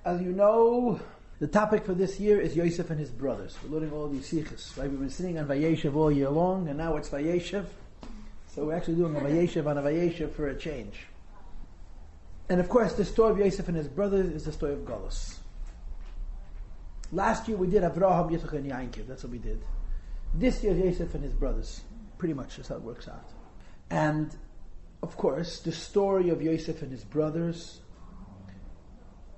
As you know, the topic for this year is Yosef and his brothers. We're learning all these Sichos, right? We've been sitting on Vayeshev all year long, and now it's Vayeshev. So we're actually doing a Vayeshev on a Vayeshev for a change. And of course, the story of Yosef and his brothers is the story of Galus. Last year we did Avraham, Yitzchak, and Yaakov. That's what we did. This year, Yosef and his brothers. Pretty much that's how it works out. And of course, the story of Yosef and his brothers,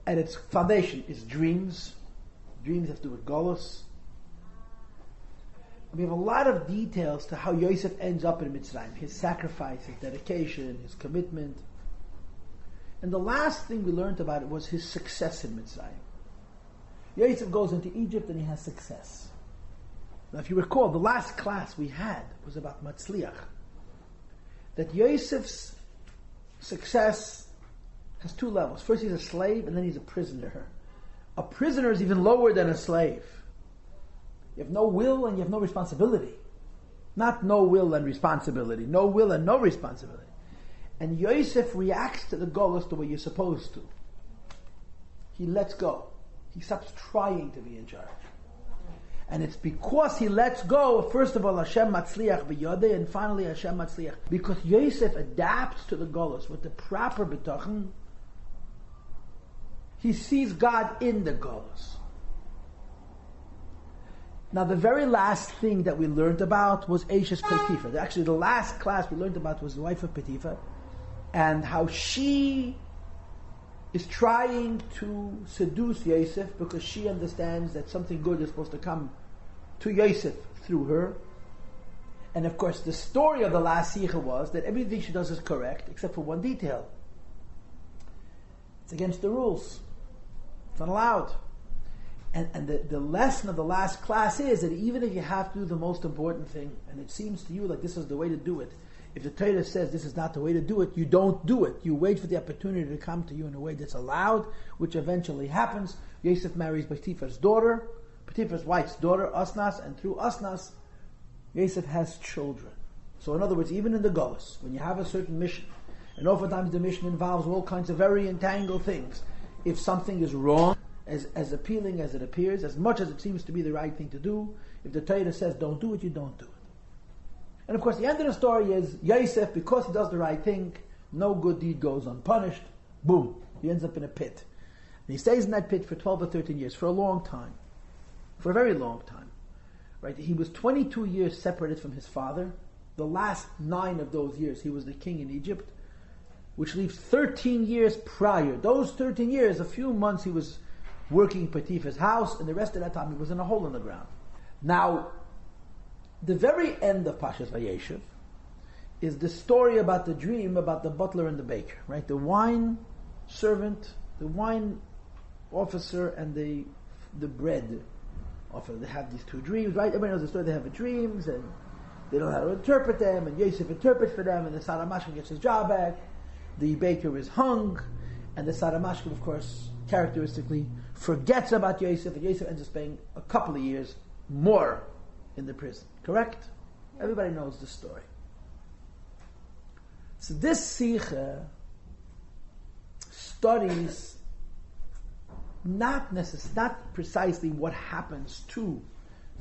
at its foundation, is dreams. Dreams have to do with Galus. We have a lot of details to how Yosef ends up in Mitzrayim. His sacrifice, his dedication, his commitment. And the last thing we learned about it was his success in Mitzrayim. Yosef goes into Egypt and he has success. Now if you recall, the last class we had was about Matzliach. That Yosef's success has two levels. First he's a slave and then he's a prisoner. A prisoner is even lower than a slave. You have no will and you have no responsibility. Not no will and responsibility. No will and no responsibility. And Yosef reacts to the Galus the way you're supposed to. He lets go. He stops trying to be in charge. And it's because he lets go, first of all, Hashem Matzliach b'yodei, and finally Hashem Matzliach. Because Yosef adapts to the Galus with the proper bitachon. He sees God in the Galus. Now the very last thing that we learned about was Eishes Potiphar. Actually the last class we learned about was the wife of Potiphar, and how she is trying to seduce Yosef because she understands that something good is supposed to come to Yosef through her. And of course the story of the last Sicha was that everything she does is correct except for one detail. It's against the rules. It's not allowed. And the lesson of the last class is that even if you have to do the most important thing, and it seems to you like this is the way to do it, if the Torah says this is not the way to do it, you don't do it. You wait for the opportunity to come to you in a way that's allowed, which eventually happens. Yosef marries Potiphar's daughter, Potiphar's wife's daughter, Asnas, and through Asnas, Yosef has children. So in other words, even in the Galus, when you have a certain mission, and oftentimes the mission involves all kinds of very entangled things, if something is wrong, as appealing as it appears, as much as it seems to be the right thing to do, if the Torah says don't do it, you don't do it. And of course the end of the story is Yosef, because he does the right thing, no good deed goes unpunished. Boom. He ends up in a pit. And he stays in that pit for 12 or 13 years, for a long time. For a very long time. Right? He was 22 years separated from his father. The last 9 of those years he was the king in Egypt, which leaves 13 years prior. Those 13 years, a few months he was working in Potiphar's house, and the rest of that time he was in a hole in the ground. Now, the very end of Pashas Vayeshev is the story about the dream about the butler and the baker, right? The wine servant, the wine officer, and the bread officer. They have these two dreams, right? Everybody knows the story. They have dreams, and they don't know how to interpret them, and Yosef interprets for them, and the Saramashkim gets his job back. The baker is hung, and the Saramashkim, of course, characteristically forgets about Yosef, and Yosef ends up spending a couple of years more in the prison. Correct? Everybody knows the story. So this Sicha studies not precisely what happens to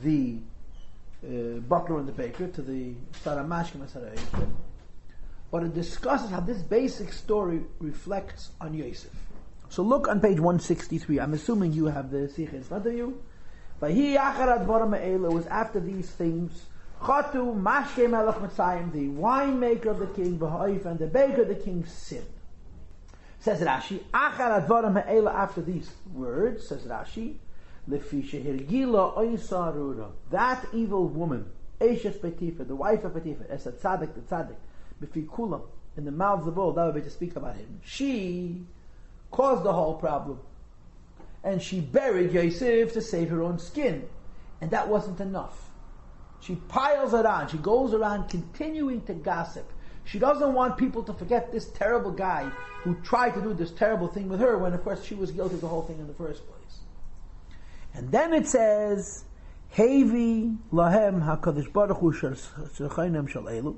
the butler and the baker, to the Saramashkim and Sarayim, but it discusses how this basic story reflects on Yosef. So look on page 163. I'm assuming you have the Sicha in front of you. It was after these things, Chatu Mashke Melech Mitzrayim, the winemaker of the king, and the baker of the king sinned. Says Rashi, Achar Advarim Ha'ela, after these words, says Rashi, Lefi Shehirgila Oisarura, that evil woman, Eishes Potiphar, the wife of Potiphar, Esad Tzadik, the Tzadik, Befi Kulam, in the mouths of all, that would be to speak about him. She caused the whole problem. And she buried Yosef to save her own skin. And that wasn't enough. She piles it on. She goes around continuing to gossip. She doesn't want people to forget this terrible guy who tried to do this terrible thing with her when, of course, she was guilty of the whole thing in the first place. And then it says, Hevi lahem HaKadosh Baruch Hu sh'chainem shel elu.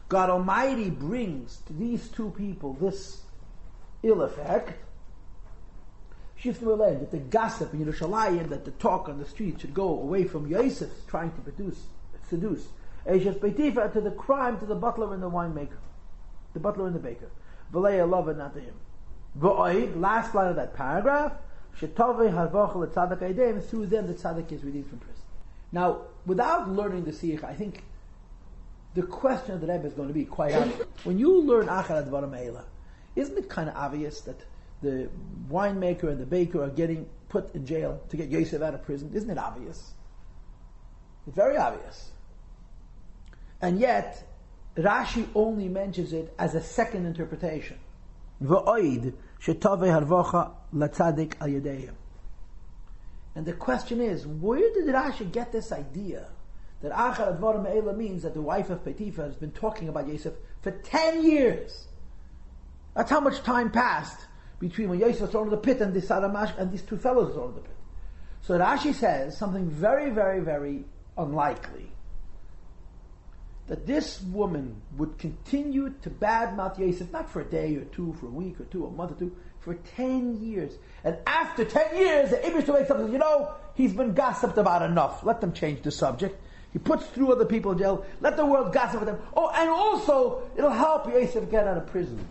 God Almighty brings to these two people this ill effect. that the gossip in Yerushalayim, that the talk on the street should go away from Yosef trying to seduce. To the crime, to the butler and the winemaker, the butler and the baker. V'leia love it, not to him. V'oid, last line of that paragraph, shetovei harvochel tzaddik aidem, through them the tzaddik is redeemed from prison. Now, without learning the Sikh, I think the question of the Rebbe is going to be quite obvious. When you learn Achar Advarim Ha'ela, isn't it kind of obvious that the winemaker and the baker are getting put in jail to get Yosef out of prison? Isn't it obvious? It's very obvious. And yet, Rashi only mentions it as a second interpretation. V'oid shetovei harvocha latzadik al yedeyim. And the question is, where did Rashi get this idea that Achar Advarim Ha'ela means that the wife of Potiphar has been talking about Yosef for 10 years? That's how much time passed between when Yosef was thrown in the pit and this Saramash and these two fellows were thrown in the pit. So Rashi says something very, very, very unlikely. That this woman would continue to badmouth Yosef, not for a day or two, for a week or two, a month or two, for 10 years. And after 10 years, the Abish wakes up and says, he's been gossiped about enough. Let them change the subject. He puts through other people in jail. Let the world gossip with them. Oh, and also, it'll help Yosef get out of prison.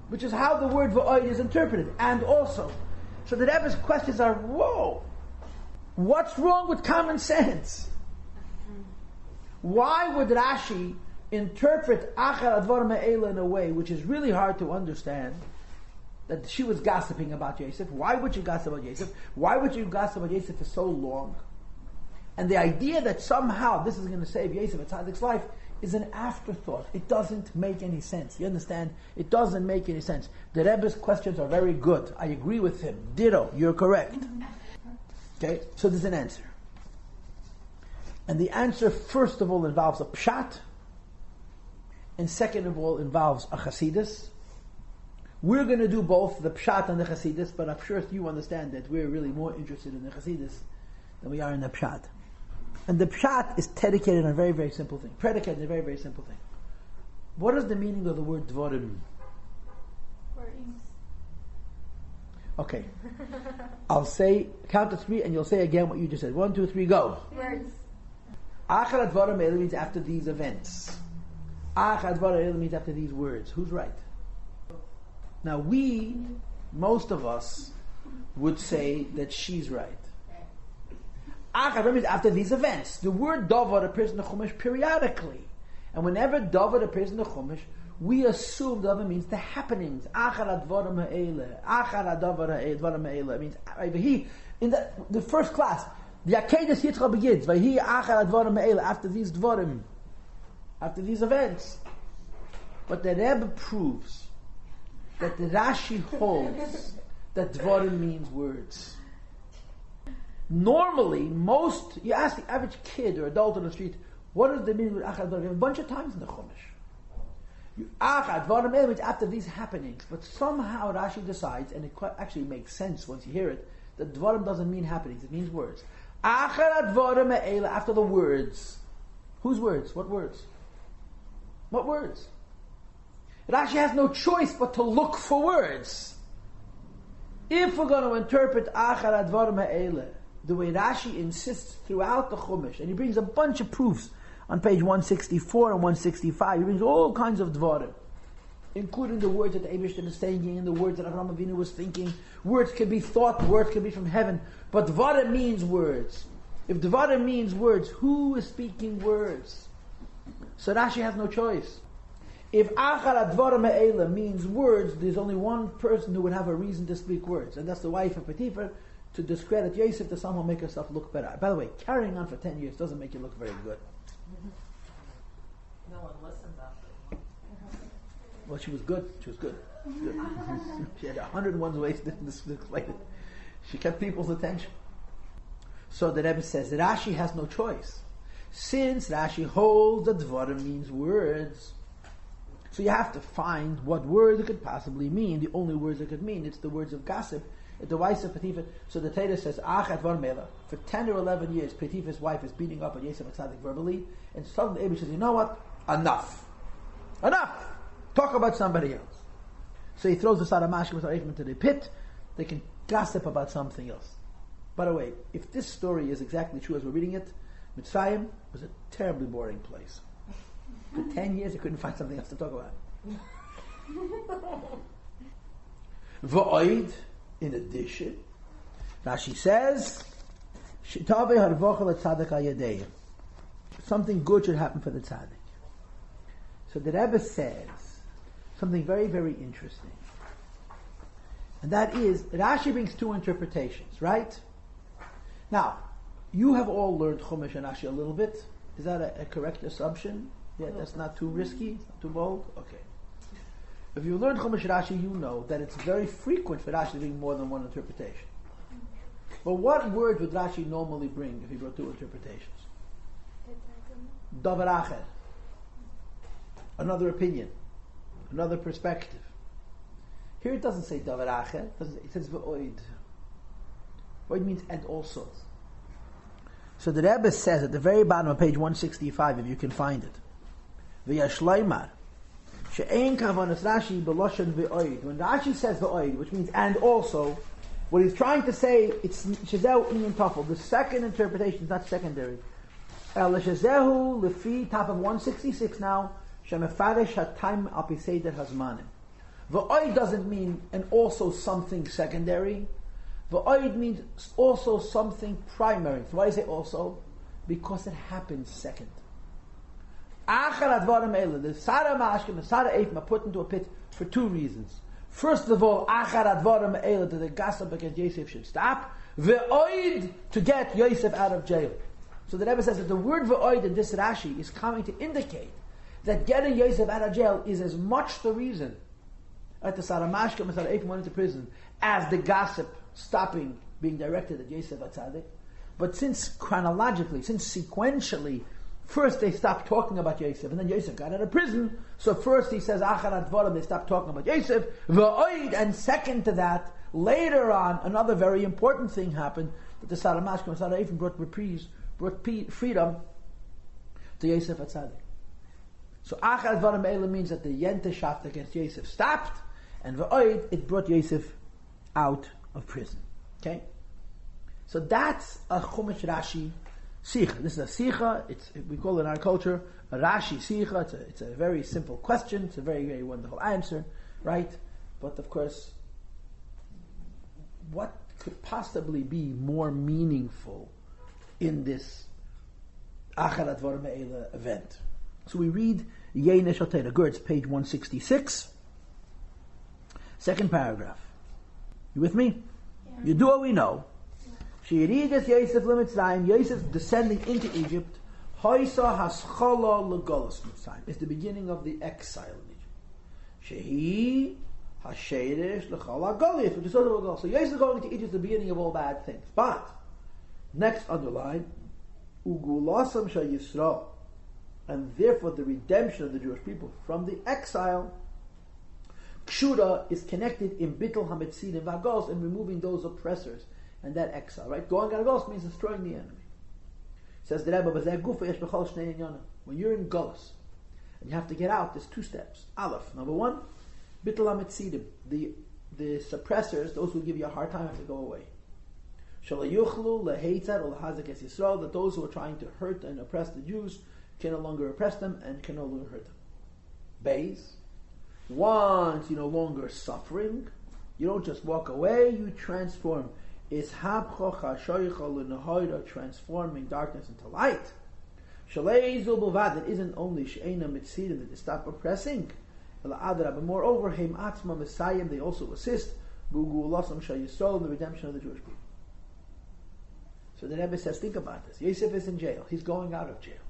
Which is how the word v'oid is interpreted. And also. So the Rebbe's questions are, whoa, what's wrong with common sense? Why would Rashi interpret Achar Advarim Ha'ela in a way which is really hard to understand? That she was gossiping about Yosef. Why would you gossip about Yosef? Why would you gossip about Yosef for so long? And the idea that somehow this is going to save Yosef at Tzaddik's life is an afterthought. It doesn't make any sense. You understand? It doesn't make any sense. The Rebbe's questions are very good. I agree with him. Ditto. You're correct. Okay? So there's an answer. And the answer, first of all, involves a pshat, and second of all, involves a chasidus. We're going to do both the pshat and the chasidus, but I'm sure you understand that we're really more interested in the chasidus than we are in the pshat. And the pshat is predicated on a very, very simple thing. What is the meaning of the word dvorim? Words. Okay. I'll say, count to 3, and you'll say again what you just said. 1, 2, 3, go. Words. Achar Advarim Ha'ela means after these events. Achar Advarim Ha'ela means after these words. Who's right? Now most of us, would say that she's right. Achar means after these events. The word davar appears in the Chumash periodically. And whenever davar appears in the Chumash, we assume davar means the happenings. Achar Advarim Ha'ela. Achar Advarim Ha'ela means, in the first class, the Akedah Yitzchak begins, Vayhi Achar Advarim Ha'ela, after these dvarim, after these events. But the Rebbe proves that the Rashi holds that dvarim means words. Normally, you ask the average kid or adult on the street, what is the meaning of Achar Advarim? A bunch of times in the Chumash. Achar Advarim Ha'ela means after these happenings, but somehow Rashi decides, and it actually makes sense once you hear it, that dvarim doesn't mean happenings, it means words. Achar Advarim Ha'ela, after the words. Whose words? What words? What words? Rashi has no choice but to look for words. If we're going to interpret Achar Advarim Ha'ela the way Rashi insists throughout the Chumash, and he brings a bunch of proofs on page 164 and 165, he brings all kinds of dvarim, including the words that the Eibishter is saying and the words that Avraham Avinu was thinking. Words can be thought, words can be from heaven, but dvarim means words. If dvarim means words, who is speaking words? So Rashi has no choice. If Achar Advarim Ha'ela means words, there's only one person who would have a reason to speak words, and that's the wife of Potiphar, to discredit Yosef, to somehow make herself look better. By the way, carrying on for 10 years doesn't make you look very good. No one listens after. Well, she was good. She was good. She had 101 ways to explain it. She kept people's attention. So the Rebbe says that Rashi has no choice. Since Rashi holds that dvarim means words, so you have to find what word it could possibly mean. The only words it could mean, it's the words of gossip. The wife of Potiphar. So the Torah says, Achar Advarim Ha'ela. For 10 or 11 years, Potiphar's wife is beating up on Yosef HaTzadik verbally, and suddenly Abel says, you know what? Enough. Talk about somebody else. So he throws the Saramashim with Arachim into the pit. They can gossip about something else. By the way, if this story is exactly true as we're reading it, Mitzrayim was a terribly boring place. For 10 years, they couldn't find something else to talk about. V'oid, in addition, Rashi says, something good should happen for the tzaddik. So the Rebbe says something very, very interesting. And that is, Rashi brings two interpretations, right? Now, you have all learned Chumash and Rashi a little bit. Is that a correct assumption? Yeah, that's not too risky, not too bold? Okay. If you learn Chumash and Rashi, you know that it's very frequent for Rashi to bring more than one interpretation. But what word would Rashi normally bring if he brought two interpretations? Davar acher. Another opinion. Another perspective. Here it doesn't say davar acher. It says v'oid. V'oid means and also. So the Rebbe says at the very bottom of page 165, if you can find it, v'yashleimar she'ein kavanas Rashi b'loshen v'oid. When Rashi says v'oid, which means and also, what he's trying to say, it's shezeu inyan tafel. The second interpretation is not secondary. L'shezehu lefi, top of 166 now, shemefaresh hatayim apiseder hazmanim. V'oid doesn't mean and also something secondary. V'oid means also something primary. So why do you say also? Because it happens second. Achar advarim eila, the Sara Mashkim, the Sara Eifim are put into a pit for two reasons. First of all, achar advarim eila, that the gossip against Yosef should stop. V'oid, to get Yosef out of jail. So the Rebbe says that the word v'oid in this Rashi is coming to indicate that getting Yosef out of jail is as much the reason at the Sara Mashkim and Sara Eifim went into prison as the gossip stopping being directed at Yosef HaTzadik. But since chronologically, since sequentially, first they stopped talking about Yosef, and then Yosef got out of prison, so first he says, Achar Advarim, they stopped talking about Yosef, V'oid, and second to that, later on, another very important thing happened, that the Sara Mashkim and Sara Eifim brought freedom to Yosef HaTzadik. So Achar Advarim Eila means that the Yenteshaft against Yosef stopped, and V'oid, it brought Yosef out of prison. Okay? So that's a Chumash Rashi Sicha. This is a Sicha. We call it in our culture a Rashi Sicha. It's a very simple question. It's a very, very wonderful answer, right? But of course, what could possibly be more meaningful in this Achar Advarim Me'ela event? So we read Yeinei Shotei Gertz, page 166, second paragraph. You with me? Yeah. You do what we know. She'irigas Yosef l'Mitzrayim, Yosef descending into Egypt, Hoisa haschala l'Galus Mitzrayim. It's the beginning of the exile in Egypt. Shehi hasherish l'chala Galus, which is sort of a Galus. So Yosef going to Egypt is the beginning of all bad things. But, next underline, Ugulasam shal Yisrael, and therefore the redemption of the Jewish people from the exile, Kshura is connected in Bittul HaMetzidim V'Hagos, and removing those oppressors and that exile, right? Going out of Galus means destroying the enemy. Says the Rebbe, when you're in Galus and you have to get out, there's two steps. Aleph, number one, Bittul HaMetzidim, the suppressors, those who give you a hard time have to go away. That those who are trying to hurt and oppress the Jews can no longer oppress them and can no longer hurt them. Beis, once you're no longer suffering, you don't just walk away, you transform. Is transforming darkness into light. It isn't only she'ena mitzidim that they stop oppressing, but moreover, him atzma Messiah, they also assist in the redemption of the Jewish people. So the Rebbe says, think about this. Yosef is in jail. He's going out of jail.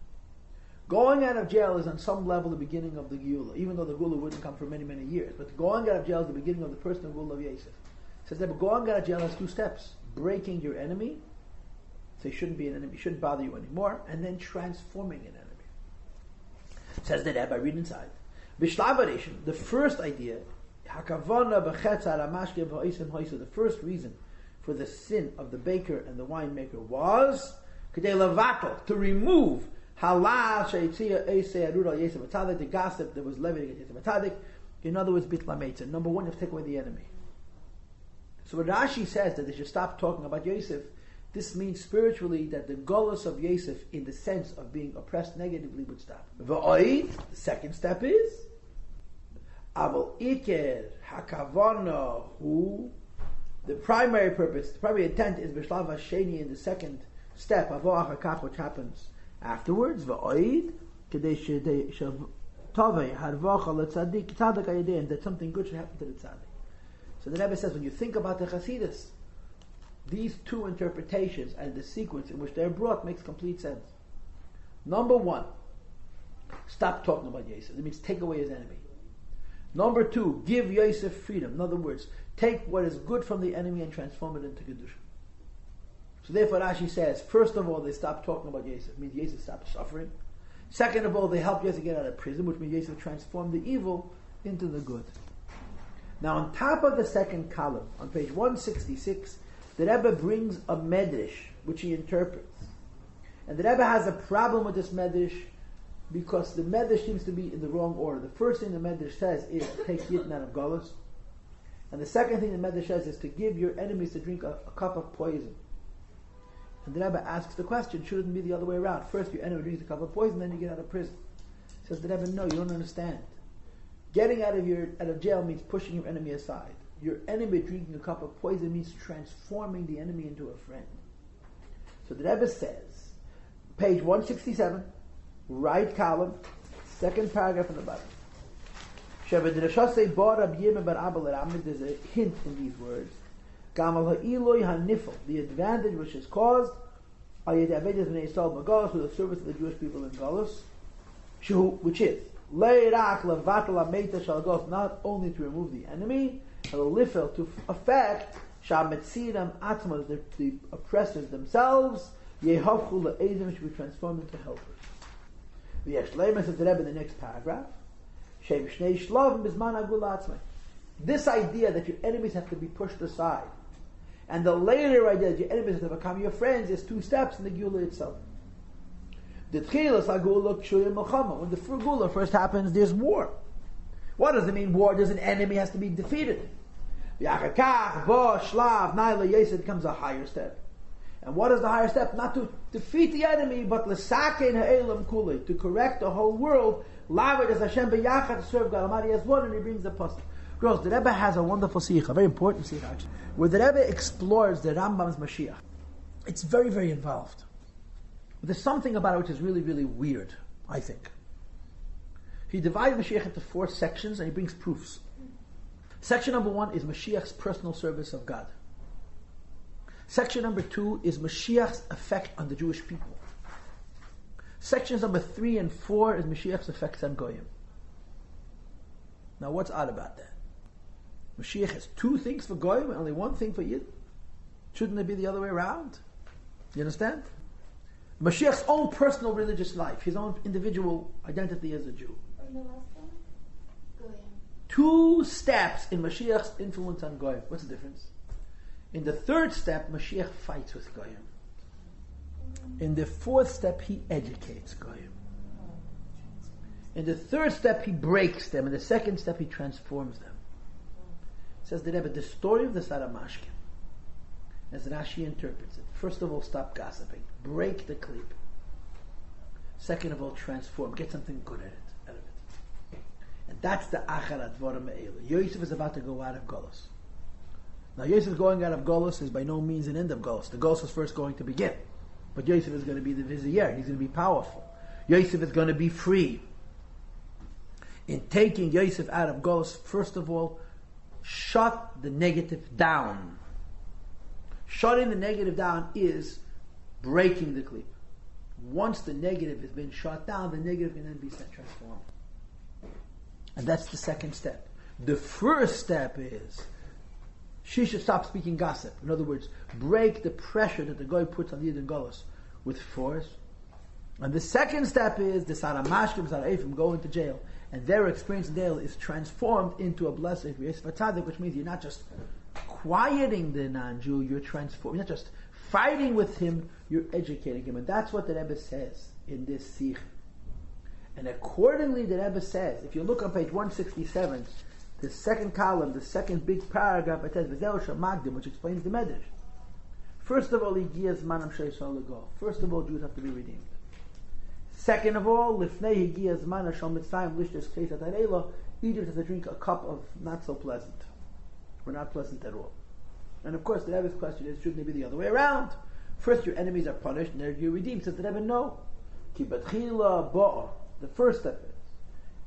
Going out of jail is on some level the beginning of the Geula, even though the Geula wouldn't come for many, many years. But going out of jail is the beginning of the personal Geula of Yosef. It says that going out of jail has two steps. Breaking your enemy, so he shouldn't be an enemy, shouldn't bother you anymore, and then transforming an enemy. It says the Rebbe, read inside. The first idea, the first reason for the sin of the baker and the winemaker was to remove the gossip that was levied against Yosef HaTzadik. In other words, bitla meitza. Number one, you have to take away the enemy. So So when Rashi says that they should stop talking about Yosef, this means spiritually that the Galus of Yosef, in the sense of being oppressed negatively, would stop. The second step is Aval Iker Hakavana, who the primary purpose, the primary intent is Bishlav Hasheni in the second step, Avoach HaKach, which happens afterwards, V'oid, Kedei Tovei Harvacha LeTzadik Tzadik Ayidei, and that something good should happen to the Tzadik. So the Rebbe says, when you think about the Chasidus, these two interpretations and the sequence in which they're brought makes complete sense. Number one, stop talking about Yosef. That means take away his enemy. Number two, give Yosef freedom. In other words, take what is good from the enemy and transform it into Kedusha. So therefore Rashi says, first of all, they stop talking about Yosef. It means Yosef stops suffering. Second of all, they help Yosef get out of prison, which means Yosef transformed the evil into the good. Now on top of the second column, on page 166, the Rebbe brings a medrash, which he interprets. And the Rebbe has a problem with this medrash because the medrash seems to be in the wrong order. The first thing the medrash says is take Yitn out of Galus. And the second thing the medrash says is to give your enemies to drink a cup of poison. And the Rebbe asks the question, shouldn't it be the other way around? First your enemy drinks a cup of poison, then you get out of prison. Says the Rebbe, no, you don't understand. Getting out of jail means pushing your enemy aside. Your enemy drinking a cup of poison means transforming the enemy into a friend. So the Rebbe says, page 167, right column, second paragraph on the bottom. There's a hint in these words. The advantage which is caused through the service of the Jewish people in Galus, which is not only to remove the enemy, to affect the oppressors themselves, should be transformed into helpers. The Rebbe in the next paragraph, this idea that your enemies have to be pushed aside, and the later idea that your enemies have to become your friends, is two steps in the Gula itself. When the Gula first happens, there's war. What does it mean, war? There's an enemy has to be defeated. It becomes a higher step. And what is the higher step? Not to defeat the enemy, but to correct the whole world. To serve God Almighty as one, and he brings the pasuk. Girls, the Rebbe has a wonderful sikha, a very important sikha actually, where the Rebbe explores the Rambam's Mashiach. It's very, very involved. But there's something about it which is really, really weird, I think. He divides Mashiach into 4 sections and he brings proofs. Section number 1 is Mashiach's personal service of God. Section number 2 is Mashiach's effect on the Jewish people. Sections number 3 and 4 is Mashiach's effects on Goyim. Now what's odd about that? Mashiach has 2 things for Goyim and only 1 thing for Yid. Shouldn't it be the other way around? You understand? Mashiach's own personal religious life, his own individual identity as a Jew. And the last one? Goyim. 2 steps in Mashiach's influence on Goyim. What's the difference? In the 3rd step, Mashiach fights with Goyim. In the 4th step, he educates Goyim. In the 3rd step, he breaks them. In the 2nd step, he transforms them. Says the Rebbe, the story of the Saramashkim, as Rashi interprets it, first of all, stop gossiping. Break the klip. Second of all, transform. Get something good out of it. And that's the Acharat Dvarim Me'ela. Yosef is about to go out of Galus. Now, Yosef going out of Galus is by no means an end of Galus. The Galus is first going to begin. But Yosef is going to be the vizier. He's going to be powerful. Yosef is going to be free. In taking Yosef out of Galus, first of all, shut the negative down. Shutting the negative down is breaking the klip. Once the negative has been shut down, the negative can then be transformed. And that's the 2nd step. The first step is she should stop speaking gossip. In other words, break the pressure that the guy puts on the Yid and Galus with force. And the 2nd step is the Saramashkim, Sara'ifim go into jail. And their experience in jail is transformed into a blessing for Yosef HaTzadik, which means you're not just quieting the non-Jew, you're transforming. You're not just fighting with him, you're educating him. And that's what the Rebbe says in this Sikh. And accordingly, the Rebbe says, if you look on page 167, the second column, the second big paragraph, it says V'zeu Magdim, which explains the Medrash. First of all, First of all, Jews have to be redeemed. Second of all, Lifnei Higiyah Zman Hashom Mitzrayim Lishtes Kesat Harela, Egypt has to drink a cup of not so pleasant, or not pleasant at all. And of course, the Rebbe's question is, shouldn't it be the other way around? First, your enemies are punished, and then you're redeemed. Says the Rebbe, no. Ki Batchila Ba'a. The first step is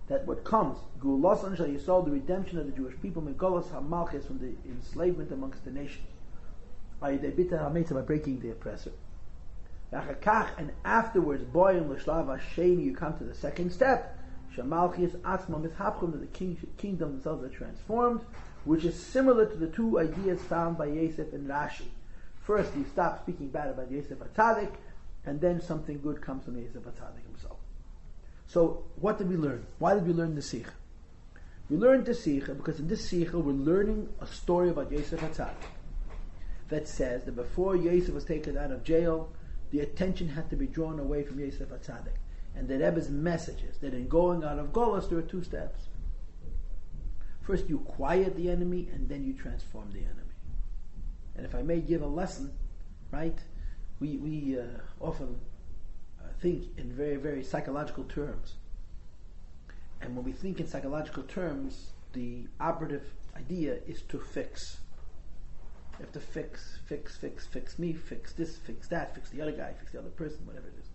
that what comes, Gulas Anshal Yisrael, the redemption of the Jewish people, Megolas HaMalchis, from the enslavement amongst the nations. By breaking the oppressor. And afterwards, you come to the second step, that the kingdom themselves are transformed, which is similar to the two ideas found by Yosef and Rashi. First, you stop speaking bad about Yosef HaTzadik, and then something good comes from Yosef HaTzadik himself. So, what did we learn? Why did we learn the Sicha? We learned the Sicha because in this Sicha we're learning a story about Yosef HaTzadik that says that before Yosef was taken out of jail, the attention had to be drawn away from Yosef HaTzadik. And the Rebbe's message is that in going out of Galus, there are two steps. First, you quiet the enemy, and then you transform the enemy. And if I may give a lesson, right, we often think in very, very psychological terms. And when we think in psychological terms, the operative idea is to fix. You have to fix me, fix this, fix that, fix the other guy, fix the other person, whatever it is.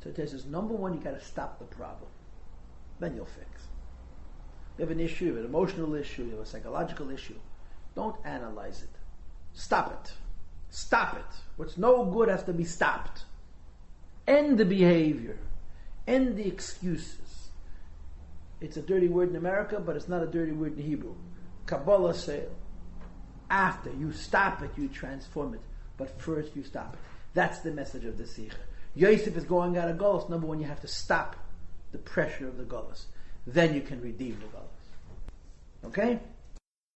So it says, number one, you got to stop the problem. Then you'll fix. You have an issue, you have an emotional issue, you have a psychological issue. Don't analyze it. Stop it. Stop it. What's no good has to be stopped. End the behavior. End the excuses. It's a dirty word in America, but it's not a dirty word in Hebrew. Kabbalah sale. After you stop it, you transform it. But first you stop it. That's the message of the Sicha. Yosef is going out of Galus. Number one, you have to stop the pressure of the Galus. Then you can redeem the Galus. Okay?